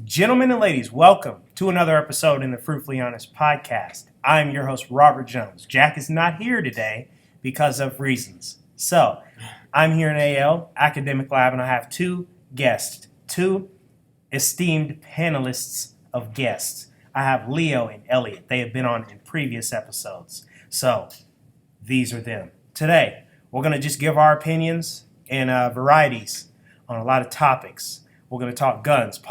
Gentlemen and ladies, welcome to another episode in the Fruitfully Honest podcast. I'm your host, Robert Jones. Jack is not here today because of reasons. So, I'm here in AL, Academic Lab, and I have two guests, two esteemed panelists of guests. I have Leo and Elliot. They have been on in previous episodes. So, these are them. Today, we're going to just give our opinions and varieties on a lot of topics. We're going to talk guns,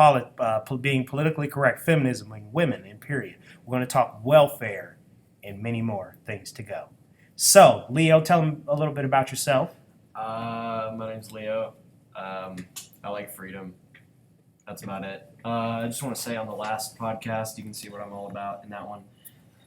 being politically correct, feminism, and women, and period. We're going to talk welfare and many more things to go. So, Leo, tell them a little bit about yourself. My name's Leo. I like freedom. That's about it. I just want to say on the last podcast, you can see what I'm all about in that one.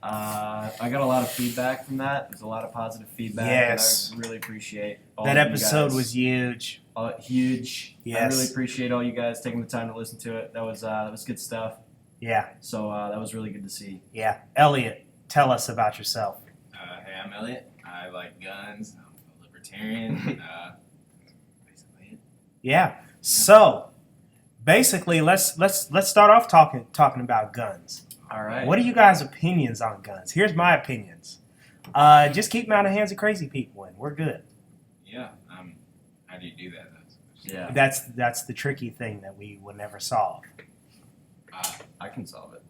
I got a lot of feedback from that. There's a lot of positive feedback. Yes. And I really appreciate all That of you episode guys. was huge. Huge. Yes. I really appreciate all you guys taking the time to listen to it. That was good stuff. Yeah. So that was really good to see. Yeah. Elliot, tell us about yourself. Hey, I'm Elliot. I like guns. I'm a libertarian. Basically it. Yeah. So, basically, let's start off talking about guns. All right. What are you guys' opinions on guns? Here's my opinions. Just keep them out of the hands of crazy people, and we're good. Yeah. How do you do that? Yeah. That's the tricky thing that we will never solve. I can solve it.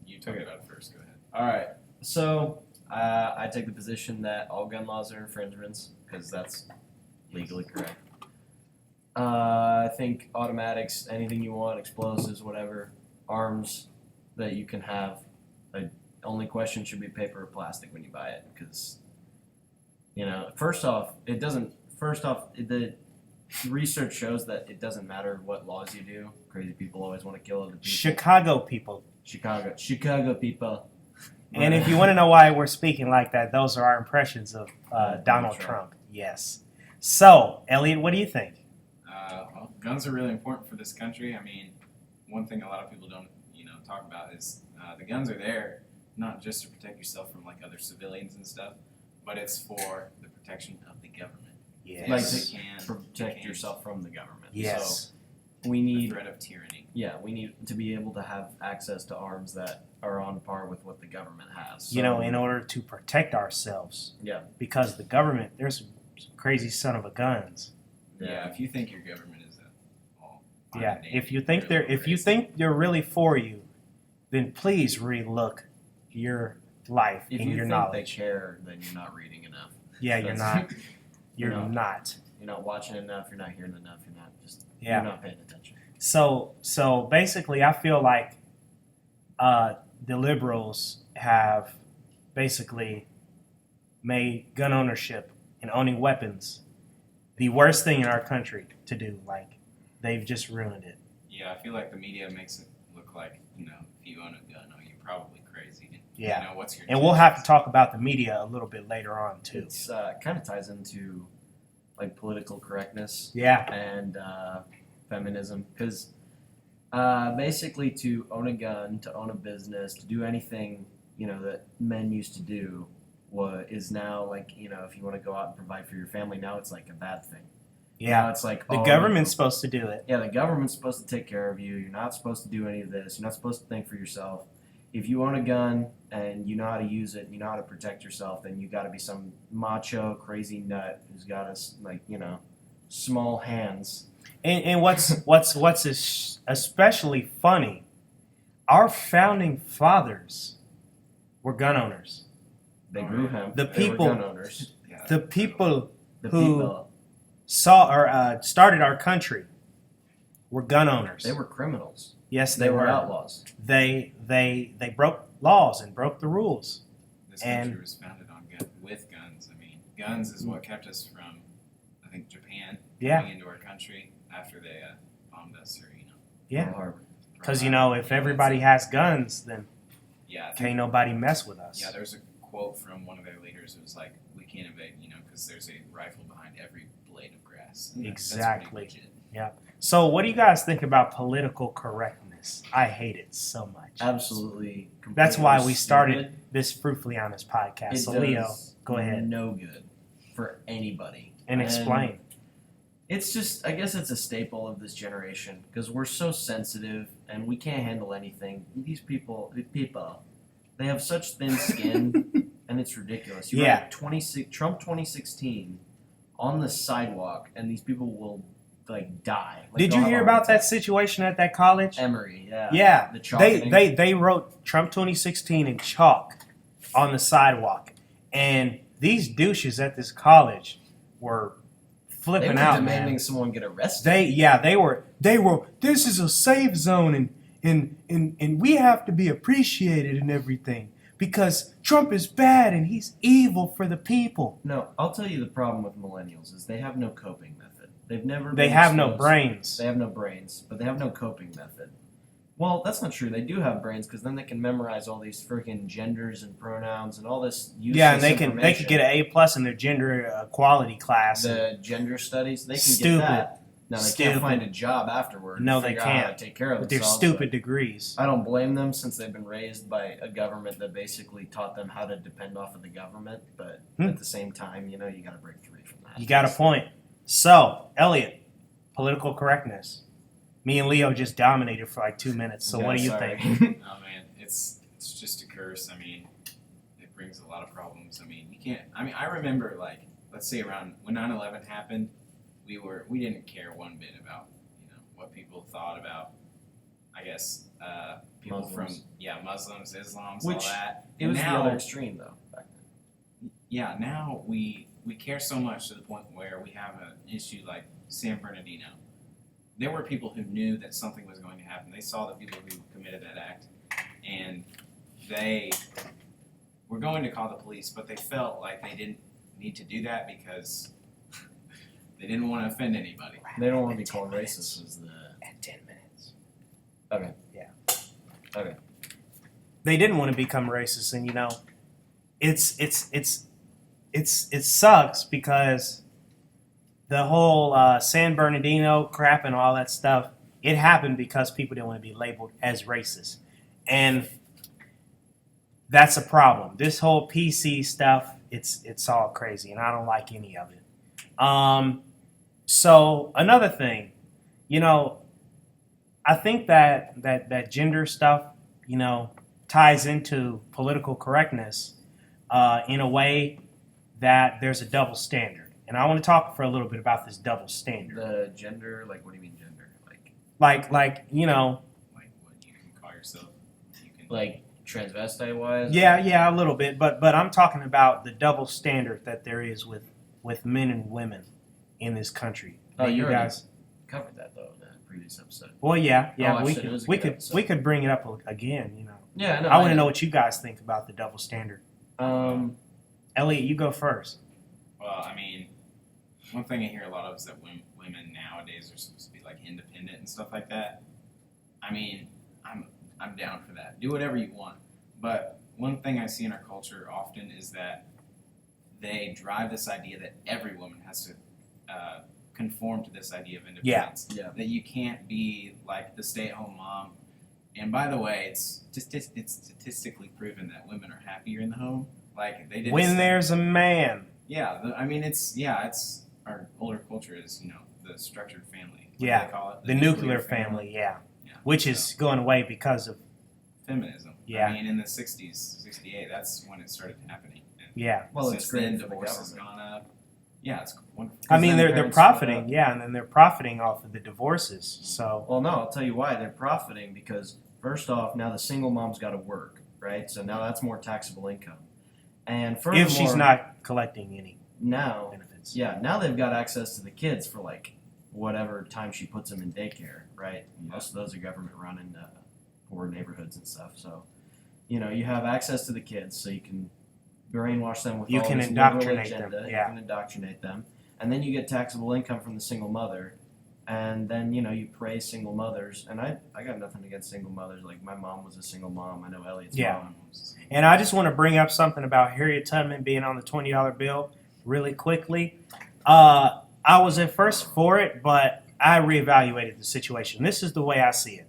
You talk about it first. Go ahead. All right. So I take the position that all gun laws are infringements because that's legally correct. I think automatics, anything you want, explosives, whatever, arms that you can have. The only question should be paper or plastic when you buy it because, first off, the research shows that it doesn't matter what laws you do. Crazy people always want to kill other people. Chicago people. Chicago people. And if you want to know why we're speaking like that, those are our impressions of Donald Trump. Yes. So, Elliot, what do you think? Well, guns are really important for this country. I mean, one thing a lot of people don't, talk about is the guns are there not just to protect yourself from like other civilians and stuff, but it's for the protection of the government. Yes. Like to protect yourself from the government. Yes. So we need the threat of tyranny. Yeah, we need to be able to have access to arms that are on par with what the government has. So, in order to protect ourselves. Yeah. Because the government, there's some crazy son of a guns. Yeah. If you think your government is all. Yeah. If you think they're really for you, then please relook your life if and you your think knowledge. they care, then you're not reading enough. Yeah, you're not. You're not. You're not watching enough. You're not hearing enough. Yeah. You're not paying attention. So basically, I feel like the liberals have basically made gun ownership and owning weapons the worst thing in our country to do. Like, they've just ruined it. Yeah, I feel like the media makes it look like, if you own a gun, you're probably crazy. Yeah. What's your And we'll have to talk about the media a little bit later on, too. It's kind of ties into like political correctness. Yeah. And feminism, because basically to own a gun, to own a business, to do anything that men used to do, is now like if you want to go out and provide for your family, now it's like a bad thing. Yeah. Now it's like The government's supposed to do it. Yeah, the government's supposed to take care of you. You're not supposed to do any of this. You're not supposed to think for yourself. If you own a gun and you know how to use it, and you know how to protect yourself, then you got to be some macho crazy nut who's got small hands. And what's especially funny, our founding fathers were gun owners. They grew hemp. The They were people- gun owners. Yeah, The people The who people, started our country were gun owners. they were criminals. Yes, They were outlaws. They broke laws and broke the rules. This country was founded on with guns. I mean, guns is what kept us from, I think, Japan coming into our country after they bombed us, or Yeah. Pearl Harbor. Because if everybody has guns, then yeah, I think- can't nobody mess with us. yeah. There's a quote from one of their leaders. It was like, "We can't invade, because there's a rifle behind every blade of grass." And that's Exactly. pretty legit. So, what do you guys think about political correctness? I hate it so much. Absolutely. That's why we completely started stupid. this Fruitfully Honest podcast. It So, Leo, does go ahead no good for anybody. and explain. It's just, I guess it's a staple of this generation because we're so sensitive and we can't handle anything. These people, they have such thin skin, and it's ridiculous. You Yeah. write Trump 2016 on the sidewalk, and these people will like die. Like, Did they'll you have hear a about heart that attack. situation at that college? Emory? Yeah. Yeah, The chalking. they wrote Trump 2016 in chalk on the sidewalk, and these douches at this college were They were flipping out, demanding man. someone get arrested. They were. This is a safe zone, and we have to be appreciated and everything because Trump is bad and he's evil for the people. No, I'll tell you the problem with millennials is they have no coping method. They've never. They been have no exposed- brains. They have no brains, but they have no coping method. Well, that's not true. They do have brains because then they can memorize all these freaking genders and pronouns and all this useless Yeah, and they could information. get an A+ in their gender equality class. The gender studies. They can Stupid. get that. Now they Stupid. can't find a job afterward. No, and they figure out how can't. to take care of with their themselves. stupid degrees. I don't blame them since they've been raised by a government that basically taught them how to depend off of the government. But at the same time, you got to break free from that. You got a point. So, Elliot, political correctness. Me and Leo just dominated for like 2 minutes. So, what do you sorry. think? Oh man, it's just a curse. I mean, it brings a lot of problems. I mean, you can't. I mean, I remember like let's say around when 9/11 happened, we didn't care one bit about what people thought about. I guess people Muslims. from Muslims, Islams, Which- all that. It was now, the other extreme though. Back then. yeah, now we care so much to the point where we have an issue like San Bernardino. There were people who knew that something was going to happen. They saw the people who committed that act, and they were going to call the police, but they felt like they didn't need to do that because they didn't want to offend anybody. They don't want to be called racist. Is the At 10 minutes. okay? Yeah. Okay. They didn't want to become racist, and it sucks because the whole San Bernardino crap and all that stuff, it happened because people didn't want to be labeled as racist. And that's a problem. This whole PC stuff, it's all crazy, and I don't like any of it. So another thing, I think that gender stuff, ties into political correctness in a way that there's a double standard. And I want to talk for a little bit about this double standard. The gender, like, what do you mean gender? Like Like what you can call yourself. You can Like transvestite wise? yeah, a little bit. But I'm talking about the double standard that there is with men and women in this country. Oh, That you already guys. covered that though in a previous episode. Well, yeah, I we said it was a we good could episode. we could bring it up again. Yeah, no. I want to know what you guys think about the double standard. Elliot, you go first. Well, I mean, one thing I hear a lot of is that women nowadays are supposed to be like independent and stuff like that. I mean, I'm down for that. Do whatever you want. But one thing I see in our culture often is that they drive this idea that every woman has to conform to this idea of independence. Yeah. That you can't be like the stay-at-home mom. And by the way, it's statistically proven that women are happier in the home. Like they did. When there's a man. Yeah, I mean it's our older culture is the structured family. What do Yeah, they call it? The nuclear family, yeah. Which is going away because of, feminism. Yeah. I mean in the 60s, 68, that's when it started happening. And yeah. Well, since it's great then for the divorce has government. gone up. Yeah, it's wonderful. I mean, then they're parents split profiting, up. yeah, and then they're profiting off of the divorces. So, Well, no, I'll tell you why they're profiting because first off, now the single mom's got to work, right? So now that's more taxable income, and furthermore, if she's not collecting any now, benefits. yeah, now they've got access to the kids for like whatever time she puts them in daycare, right? Yeah. Most of those are government run in poor neighborhoods and stuff. So, you have access to the kids, so you can brainwash them with You all can this liberal indoctrinate them, agenda. yeah. You can indoctrinate them, and then you get taxable income from the single mother, and then you praise single mothers. And I got nothing against single mothers. Like my mom was a single mom. I know Elliot's Yeah. mom. And I just want to bring up something about Harriet Tubman being on the $20 bill really quickly. I was at first for it, but I reevaluated the situation. This is the way I see it.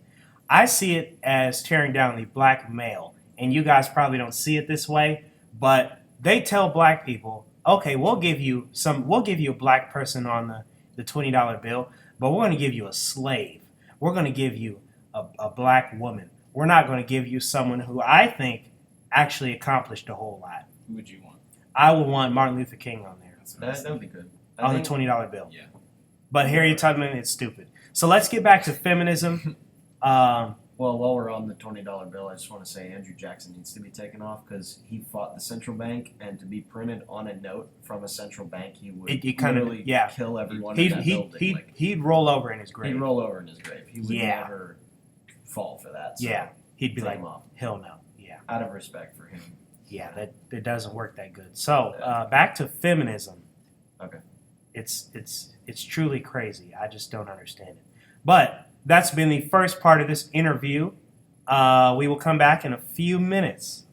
I see it as tearing down the black male, and you guys probably don't see it this way, but they tell black people, okay, we'll give you a black person on the the $20 bill, but we're going to give you a slave. We're going to give you a black woman. We're not going to give you someone who I think actually accomplished a whole lot. Who would you want? I would want Martin Luther King on there, That's what I That would be good. on the $20 bill. Yeah. But Harriet Tubman, it's stupid. So let's get back to feminism. Well, while we're on the $20 bill, I just want to say Andrew Jackson needs to be taken off because he fought the central bank, and to be printed on a note from a central bank, he would It kind of- literally yeah. kill everyone in that building. Like, he'd roll over in his grave. he'd roll over in his grave. He would Yeah. never fall for that. So Yeah, he'd be take like, him off hell no. Yeah, out of respect for him. yeah, that doesn't work that good. So back to feminism. Okay. It's truly crazy. I just don't understand it. But that's been the first part of this interview. We will come back in a few minutes.